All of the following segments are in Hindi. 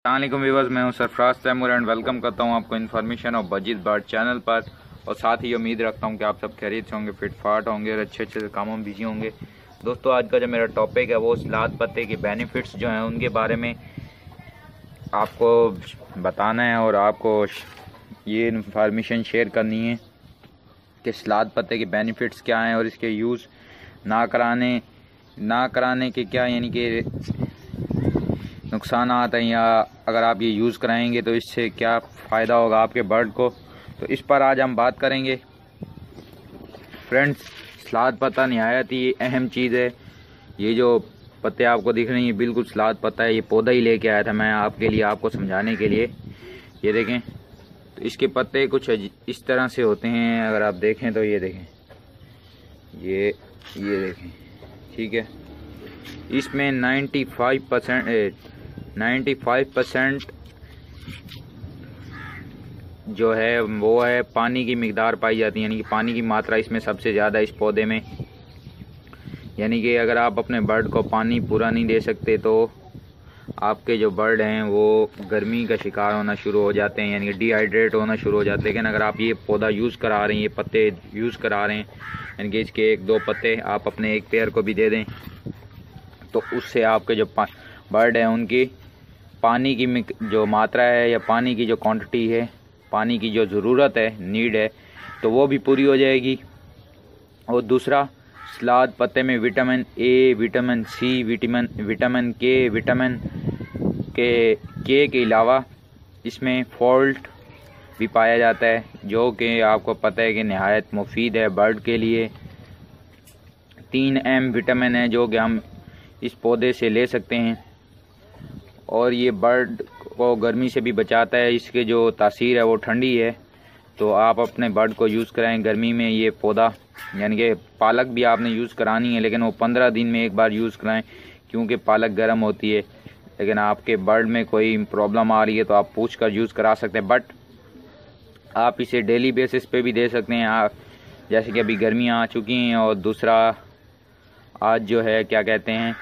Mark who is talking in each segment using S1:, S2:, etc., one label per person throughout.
S1: अस्सलामुअलैकुम व्यूअर्स, मैं हूं सरफराज तैमूर एंड वेलकम करता हूं आपको इन्फॉर्मेशन और बजीद बर्ड चैनल पर। और साथ ही उम्मीद रखता हूं कि आप सब खैरियत से होंगे, फिट फाट होंगे और अच्छे अच्छे कामों में बिजी होंगे। दोस्तों, आज का जो मेरा टॉपिक है वो सलाद पत्ते के बेनिफिट्स जो हैं उनके बारे में आपको बताना है और आपको ये इन्फॉर्मेशन शेयर करनी है कि सलाद पत्ते के बेनिफिट्स क्या हैं और इसके यूज़ ना कराने के क्या यानी कि नुकसान हैं, या अगर आप ये यूज़ कराएंगे तो इससे क्या फ़ायदा होगा आपके बर्ड को। तो इस पर आज हम बात करेंगे। फ्रेंड्स, सलाद पत्ता नहायत ही अहम चीज़ है। ये जो पत्ते आपको दिख रहे हैं ये बिल्कुल सलाद पत्ता है। ये पौधा ही लेके आया था मैं आपके लिए, आपको समझाने के लिए। ये देखें, तो इसके पत्ते कुछ इस तरह से होते हैं। अगर आप देखें तो ये देखें, ये देखें, ठीक है। इसमें 95% जो है वो है पानी की मिकदार पाई जाती है, यानी कि पानी की मात्रा इसमें सबसे ज़्यादा इस पौधे में। यानी कि अगर आप अपने बर्ड को पानी पूरा नहीं दे सकते तो आपके जो बर्ड हैं वो गर्मी का शिकार होना शुरू हो जाते हैं, यानी कि डिहाइड्रेट होना शुरू हो जाते हैं। लेकिन अगर आप ये पौधा यूज़ करा रहे हैं, ये पत्ते यूज़ करा रहे हैं, यानी कि इसके 1-2 पत्ते आप अपने एक पेयर को भी दे दें, तो उससे आपके जो बर्ड हैं उनकी पानी की जो मात्रा है या पानी की जो क्वांटिटी है, पानी की जो ज़रूरत है, नीड है, तो वो भी पूरी हो जाएगी। और दूसरा, सलाद पत्ते में vitamin A, vitamin C, vitamin K के अलावा इसमें फोल्ट भी पाया जाता है, जो कि आपको पता है कि नहायत मुफीद है बर्ड के लिए। 3 विटामिन है जो कि हम इस पौधे से ले सकते हैं और ये बर्ड को गर्मी से भी बचाता है। इसके जो तासीर है वो ठंडी है, तो आप अपने बर्ड को यूज़ कराएं गर्मी में। ये पौधा यानी कि पालक भी आपने यूज़ करानी है, लेकिन वो 15 दिन में एक बार यूज़ कराएं, क्योंकि पालक गर्म होती है। लेकिन आपके बर्ड में कोई प्रॉब्लम आ रही है तो आप पूछ कर यूज़ करा सकते हैं, बट आप इसे डेली बेसिस पे भी दे सकते हैं। आप जैसे कि अभी गर्मियाँ आ चुकी हैं और दूसरा आज जो है क्या कहते हैं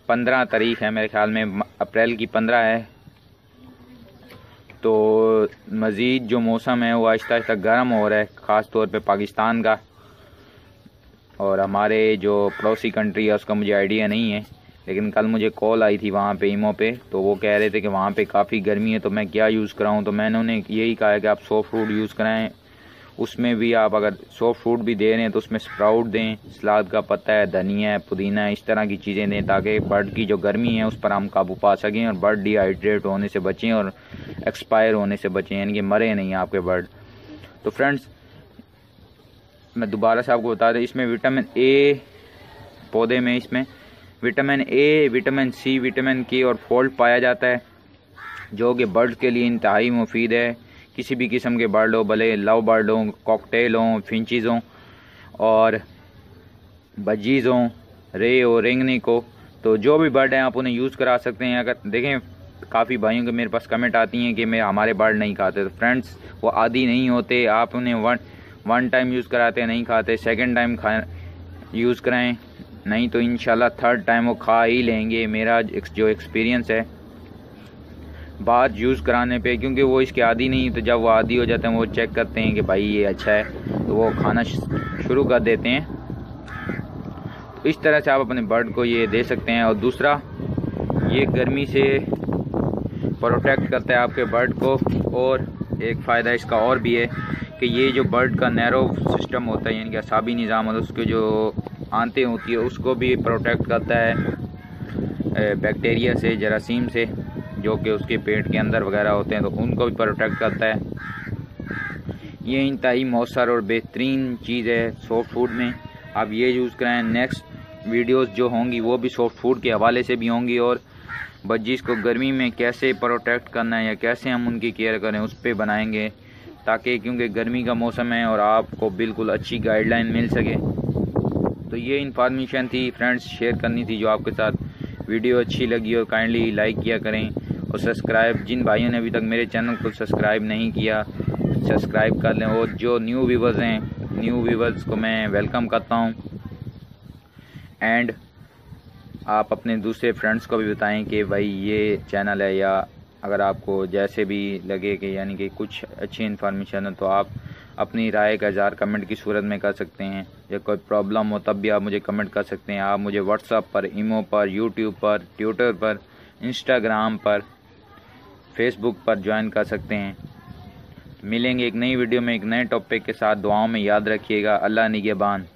S1: 15 तारीख है, मेरे ख्याल में अप्रैल की 15 है। तो मज़ीद जो मौसम है वो आहिस्ता आहिस्ता गर्म हो रहा है, ख़ास तौर पे पाकिस्तान का। और हमारे जो पड़ोसी कंट्री है उसका मुझे आइडिया नहीं है, लेकिन कल मुझे कॉल आई थी वहाँ पे ईमो पे, तो वो कह रहे थे कि वहाँ पे काफ़ी गर्मी है, तो मैं क्या यूज़ कराऊँ। तो मैंने उन्हें यही कहा है कि आप सॉफ्ट फूड यूज़ कराएँ। उसमें भी आप अगर सॉफ्ट फूड भी दे रहे हैं तो उसमें स्प्राउट दें, सलाद का पत्ता है, धनिया है, पुदीना है, इस तरह की चीज़ें दें, ताकि बर्ड की जो गर्मी है उस पर हम काबू पा सकें और बर्ड डिहाइड्रेट होने से बचें और एक्सपायर होने से बचें, यानी कि मरे नहीं आपके बर्ड। तो फ्रेंड्स, मैं दोबारा से आपको बता दें, इसमें विटामिन ए पौधे में इसमें vitamin A, vitamin C, vitamin K और फोल्ट पाया जाता है, जो कि बर्ड के लिए इंतहाई मुफीद है। किसी भी किस्म के बर्ड हो, भले लव बर्ड हों, कॉकटेल हों, फिंचीज़ हों और बजीज़ हों, रे हो, रिंगनिक हो, तो जो भी बर्ड हैं आप उन्हें यूज़ करा सकते हैं। अगर देखें, काफ़ी भाइयों के मेरे पास कमेंट आती हैं कि हमारे बर्ड नहीं खाते। तो फ्रेंड्स, वो आदी नहीं होते। आप उन्हें वन टाइम यूज़ कराते नहीं खाते, सेकेंड टाइम यूज़ कराएँ, नहीं तो इंशाल्लाह 3rd टाइम वो खा ही लेंगे। मेरा जो एक्सपीरियंस है बात यूज़ कराने पे, क्योंकि वो इसके आदी नहीं, तो जब वो आदी हो जाते हैं वो चेक करते हैं कि भाई ये अच्छा है, तो वो खाना शुरू कर देते हैं। तो इस तरह से आप अपने बर्ड को ये दे सकते हैं। और दूसरा, ये गर्मी से प्रोटेक्ट करता है आपके बर्ड को। और एक फ़ायदा इसका और भी है कि ये जो बर्ड का नैरो सिस्टम होता है, यानी कि असाबी निज़ाम होता है, उसके जो आंतें होती है उसको भी प्रोटेक्ट करता है बैक्टीरिया से, जरासीम से, जो कि उसके पेट के अंदर वगैरह होते हैं, तो उनको भी प्रोटेक्ट करता है। ये इंतहाई मौसर और बेहतरीन चीज़ है सॉफ्ट फूड में। आप ये यूज़ कराएं। नेक्स्ट वीडियोस जो होंगी वो भी सॉफ्ट फूड के हवाले से भी होंगी, और बज्जीज़ को गर्मी में कैसे प्रोटेक्ट करना है या कैसे हम उनकी केयर करें उस पर बनाएंगे, ताकि क्योंकि गर्मी का मौसम है और आपको बिल्कुल अच्छी गाइडलाइन मिल सके। तो ये इन्फॉर्मेशन थी फ्रेंड्स, शेयर करनी थी जो आपके साथ। वीडियो अच्छी लगी हो काइंडली लाइक किया करें और सब्सक्राइब, जिन भाइयों ने अभी तक मेरे चैनल को सब्सक्राइब नहीं किया सब्सक्राइब कर लें। और जो न्यू व्यूवर्स हैं, न्यू व्यूवर्स को मैं वेलकम करता हूं। एंड आप अपने दूसरे फ्रेंड्स को भी बताएं कि भाई ये चैनल है, या अगर आपको जैसे भी लगे कि यानी कि कुछ अच्छी इन्फॉर्मेशन है तो आप अपनी राय का इज़हार कमेंट की सूरत में कर सकते हैं, या कोई प्रॉब्लम हो तब भी आप मुझे कमेंट कर सकते हैं। आप मुझे व्हाट्सएप पर, ईमो पर, यूट्यूब पर, ट्विटर पर, इंस्टाग्राम पर, फेसबुक पर ज्वाइन कर सकते हैं। मिलेंगे एक नई वीडियो में एक नए टॉपिक के साथ। दुआओं में याद रखिएगा। अल्लाह निगहबान।